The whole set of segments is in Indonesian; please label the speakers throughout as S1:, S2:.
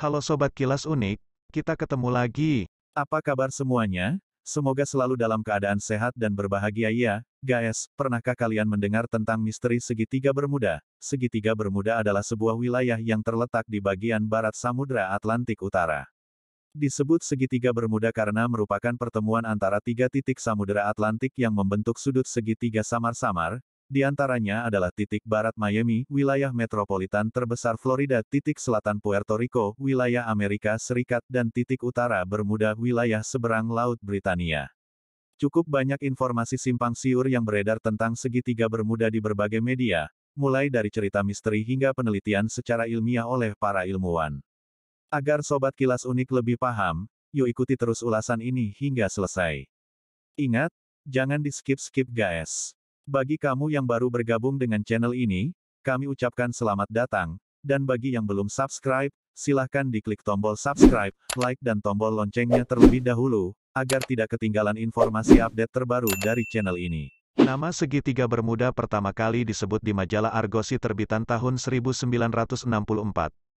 S1: Halo Sobat Kilas Unik, kita ketemu lagi.
S2: Apa kabar semuanya? Semoga selalu dalam keadaan sehat dan berbahagia ya, guys. Pernahkah kalian mendengar tentang misteri segitiga Bermuda? Segitiga Bermuda adalah sebuah wilayah yang terletak di bagian barat Samudra Atlantik Utara. Disebut segitiga Bermuda karena merupakan pertemuan antara tiga titik Samudra Atlantik yang membentuk sudut segitiga samar-samar. Di antaranya adalah titik barat Miami, wilayah metropolitan terbesar Florida, titik selatan Puerto Rico, wilayah Amerika Serikat, dan titik utara Bermuda, wilayah seberang Laut Britania. Cukup banyak informasi simpang siur yang beredar tentang segitiga Bermuda di berbagai media, mulai dari cerita misteri hingga penelitian secara ilmiah oleh para ilmuwan. Agar Sobat Kilas Unik lebih paham, yuk ikuti terus ulasan ini hingga selesai. Ingat, jangan di-skip-skip guys. Bagi kamu yang baru bergabung dengan channel ini, kami ucapkan selamat datang, dan bagi yang belum subscribe, silahkan diklik tombol subscribe, like dan tombol loncengnya terlebih dahulu, agar tidak ketinggalan informasi update terbaru dari channel ini.
S1: Nama segitiga Bermuda pertama kali disebut di majalah Argosy terbitan tahun 1964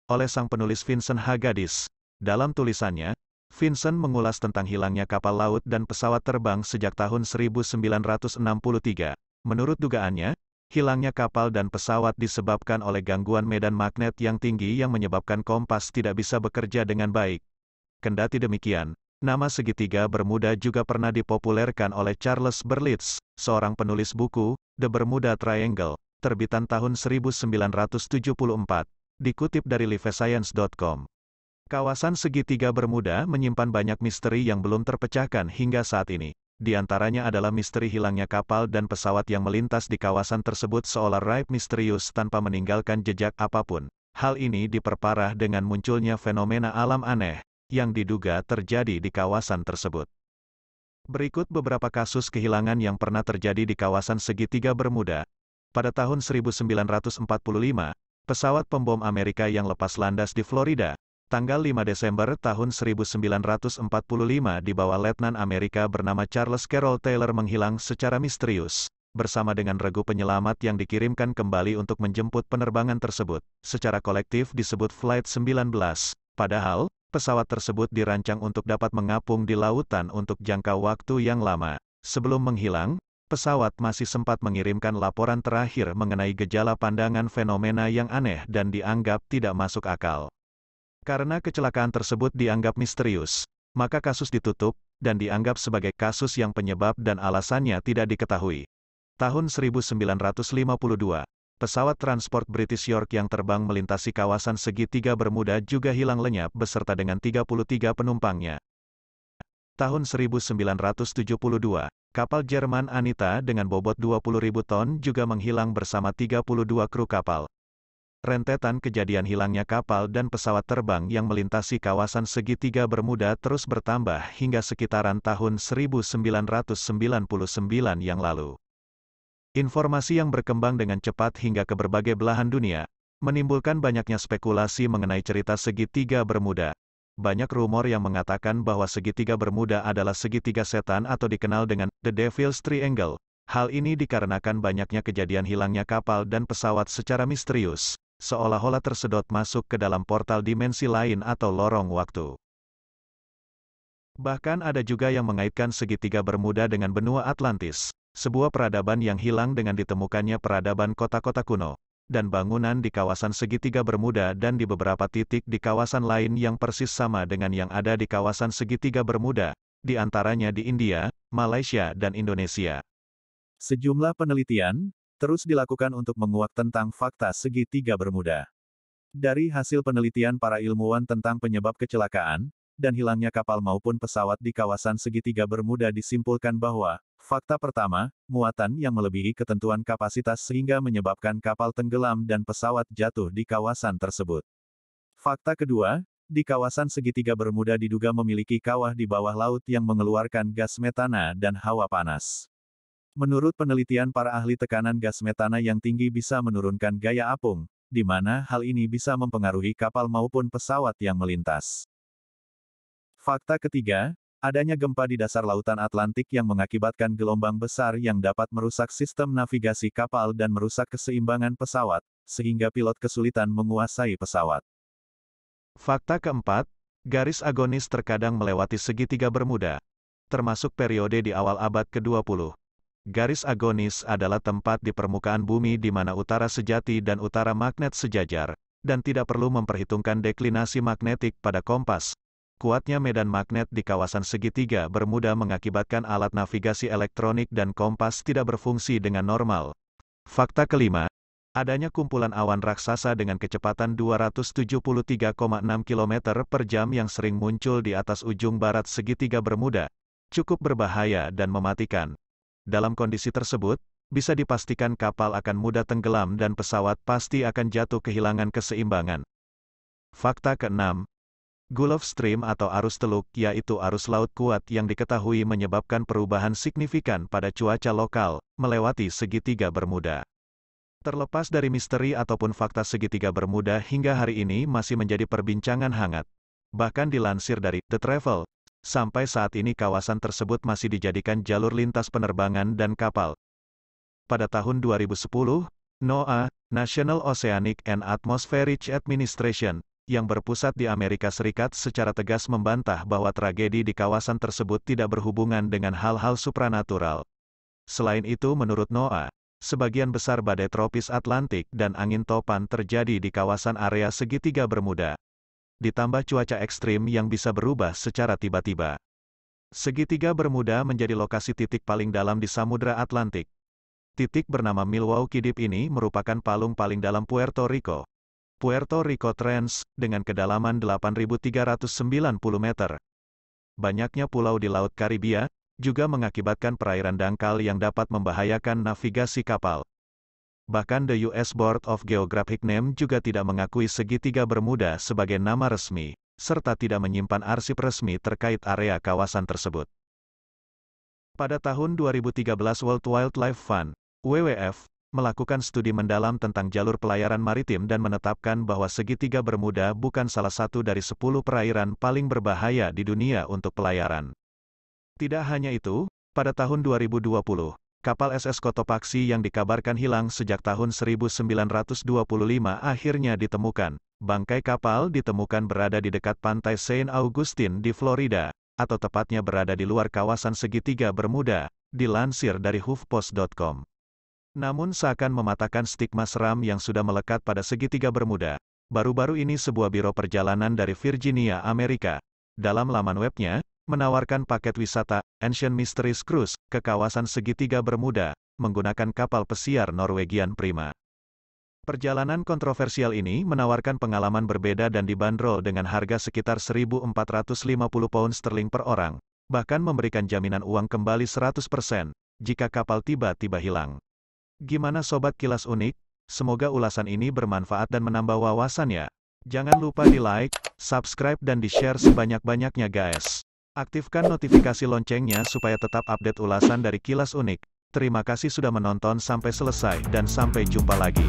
S1: oleh sang penulis Vincent H. Gaddis. Dalam tulisannya, Vincent mengulas tentang hilangnya kapal laut dan pesawat terbang sejak tahun 1963. Menurut dugaannya, hilangnya kapal dan pesawat disebabkan oleh gangguan medan magnet yang tinggi yang menyebabkan kompas tidak bisa bekerja dengan baik. Kendati demikian, nama segitiga Bermuda juga pernah dipopulerkan oleh Charles Berlitz, seorang penulis buku, The Bermuda Triangle, terbitan tahun 1974, dikutip dari livescience.com. Kawasan segitiga Bermuda menyimpan banyak misteri yang belum terpecahkan hingga saat ini. Di antaranya adalah misteri hilangnya kapal dan pesawat yang melintas di kawasan tersebut seolah raib misterius tanpa meninggalkan jejak apapun. Hal ini diperparah dengan munculnya fenomena alam aneh, yang diduga terjadi di kawasan tersebut. Berikut beberapa kasus kehilangan yang pernah terjadi di kawasan segitiga Bermuda. Pada tahun 1945, pesawat pembom Amerika yang lepas landas di Florida, tanggal 5 Desember tahun 1945 di bawah Letnan Amerika bernama Charles Carroll Taylor menghilang secara misterius, bersama dengan regu penyelamat yang dikirimkan kembali untuk menjemput penerbangan tersebut, secara kolektif disebut Flight 19, padahal, pesawat tersebut dirancang untuk dapat mengapung di lautan untuk jangka waktu yang lama. Sebelum menghilang, pesawat masih sempat mengirimkan laporan terakhir mengenai gejala pandangan fenomena yang aneh dan dianggap tidak masuk akal. Karena kecelakaan tersebut dianggap misterius, maka kasus ditutup, dan dianggap sebagai kasus yang penyebab dan alasannya tidak diketahui. Tahun 1952, pesawat transport British York yang terbang melintasi kawasan segitiga Bermuda juga hilang lenyap beserta dengan 33 penumpangnya. Tahun 1972, kapal Jerman Anita dengan bobot 20.000 ton juga menghilang bersama 32 kru kapal. Rentetan kejadian hilangnya kapal dan pesawat terbang yang melintasi kawasan segitiga Bermuda terus bertambah hingga sekitaran tahun 1999 yang lalu. Informasi yang berkembang dengan cepat hingga ke berbagai belahan dunia, menimbulkan banyaknya spekulasi mengenai cerita segitiga Bermuda. Banyak rumor yang mengatakan bahwa segitiga Bermuda adalah segitiga setan atau dikenal dengan The Devil's Triangle. Hal ini dikarenakan banyaknya kejadian hilangnya kapal dan pesawat secara misterius, seolah-olah tersedot masuk ke dalam portal dimensi lain atau lorong waktu. Bahkan ada juga yang mengaitkan segitiga Bermuda dengan benua Atlantis, sebuah peradaban yang hilang dengan ditemukannya peradaban kota-kota kuno, dan bangunan di kawasan segitiga Bermuda dan di beberapa titik di kawasan lain yang persis sama dengan yang ada di kawasan segitiga Bermuda, di antaranya di India, Malaysia dan Indonesia.
S2: Sejumlah penelitian terus dilakukan untuk menguak tentang fakta segitiga Bermuda. Dari hasil penelitian para ilmuwan tentang penyebab kecelakaan dan hilangnya kapal maupun pesawat di kawasan segitiga Bermuda disimpulkan bahwa, fakta pertama, muatan yang melebihi ketentuan kapasitas sehingga menyebabkan kapal tenggelam dan pesawat jatuh di kawasan tersebut. Fakta kedua, di kawasan segitiga Bermuda diduga memiliki kawah di bawah laut yang mengeluarkan gas metana dan hawa panas. Menurut penelitian para ahli, tekanan gas metana yang tinggi bisa menurunkan gaya apung, di mana hal ini bisa mempengaruhi kapal maupun pesawat yang melintas. Fakta ketiga, adanya gempa di dasar lautan Atlantik yang mengakibatkan gelombang besar yang dapat merusak sistem navigasi kapal dan merusak keseimbangan pesawat, sehingga pilot kesulitan menguasai pesawat.
S1: Fakta keempat, garis agonis terkadang melewati segitiga Bermuda, termasuk periode di awal abad ke-20. Garis agonis adalah tempat di permukaan bumi di mana utara sejati dan utara magnet sejajar, dan tidak perlu memperhitungkan deklinasi magnetik pada kompas. Kuatnya medan magnet di kawasan segitiga Bermuda mengakibatkan alat navigasi elektronik dan kompas tidak berfungsi dengan normal. Fakta kelima, adanya kumpulan awan raksasa dengan kecepatan 273,6 km per jam yang sering muncul di atas ujung barat segitiga Bermuda, cukup berbahaya dan mematikan. Dalam kondisi tersebut, bisa dipastikan kapal akan mudah tenggelam dan pesawat pasti akan jatuh kehilangan keseimbangan. Fakta keenam, Gulf Stream atau arus teluk yaitu arus laut kuat yang diketahui menyebabkan perubahan signifikan pada cuaca lokal, melewati segitiga Bermuda. Terlepas dari misteri ataupun fakta segitiga Bermuda hingga hari ini masih menjadi perbincangan hangat. Bahkan dilansir dari The Travel, sampai saat ini kawasan tersebut masih dijadikan jalur lintas penerbangan dan kapal. Pada tahun 2010, NOAA, National Oceanic and Atmospheric Administration, yang berpusat di Amerika Serikat secara tegas membantah bahwa tragedi di kawasan tersebut tidak berhubungan dengan hal-hal supranatural. Selain itu menurut NOAA, sebagian besar badai tropis Atlantik dan angin topan terjadi di kawasan area segitiga Bermuda. Ditambah cuaca ekstrim yang bisa berubah secara tiba-tiba. Segitiga Bermuda menjadi lokasi titik paling dalam di Samudra Atlantik. Titik bernama Milwaukee Deep ini merupakan palung paling dalam Puerto Rico. Puerto Rico Trench, dengan kedalaman 8.390 meter. Banyaknya pulau di Laut Karibia, juga mengakibatkan perairan dangkal yang dapat membahayakan navigasi kapal. Bahkan the US Board of Geographic Name juga tidak mengakui segitiga Bermuda sebagai nama resmi, serta tidak menyimpan arsip resmi terkait area kawasan tersebut. Pada tahun 2013 World Wildlife Fund, WWF, melakukan studi mendalam tentang jalur pelayaran maritim dan menetapkan bahwa segitiga Bermuda bukan salah satu dari 10 perairan paling berbahaya di dunia untuk pelayaran. Tidak hanya itu, pada tahun 2020, kapal SS Cotopaxi yang dikabarkan hilang sejak tahun 1925 akhirnya ditemukan. Bangkai kapal ditemukan berada di dekat pantai Saint Augustine di Florida, atau tepatnya berada di luar kawasan segitiga Bermuda, dilansir dari HuffPost.com. Namun seakan mematahkan stigma seram yang sudah melekat pada segitiga Bermuda, baru-baru ini sebuah biro perjalanan dari Virginia, Amerika, dalam laman webnya, menawarkan paket wisata Ancient Mysteries Cruise ke kawasan segitiga Bermuda menggunakan kapal pesiar Norwegian Prima. Perjalanan kontroversial ini menawarkan pengalaman berbeda dan dibanderol dengan harga sekitar 1.450 pound sterling per orang, bahkan memberikan jaminan uang kembali 100% jika kapal tiba-tiba hilang. Gimana sobat Kilas Unik? Semoga ulasan ini bermanfaat dan menambah wawasan ya. Jangan lupa di like, subscribe dan di share sebanyak-banyaknya guys. Aktifkan notifikasi loncengnya supaya tetap update ulasan dari Kilas Unik. Terima kasih sudah menonton sampai selesai dan sampai jumpa lagi.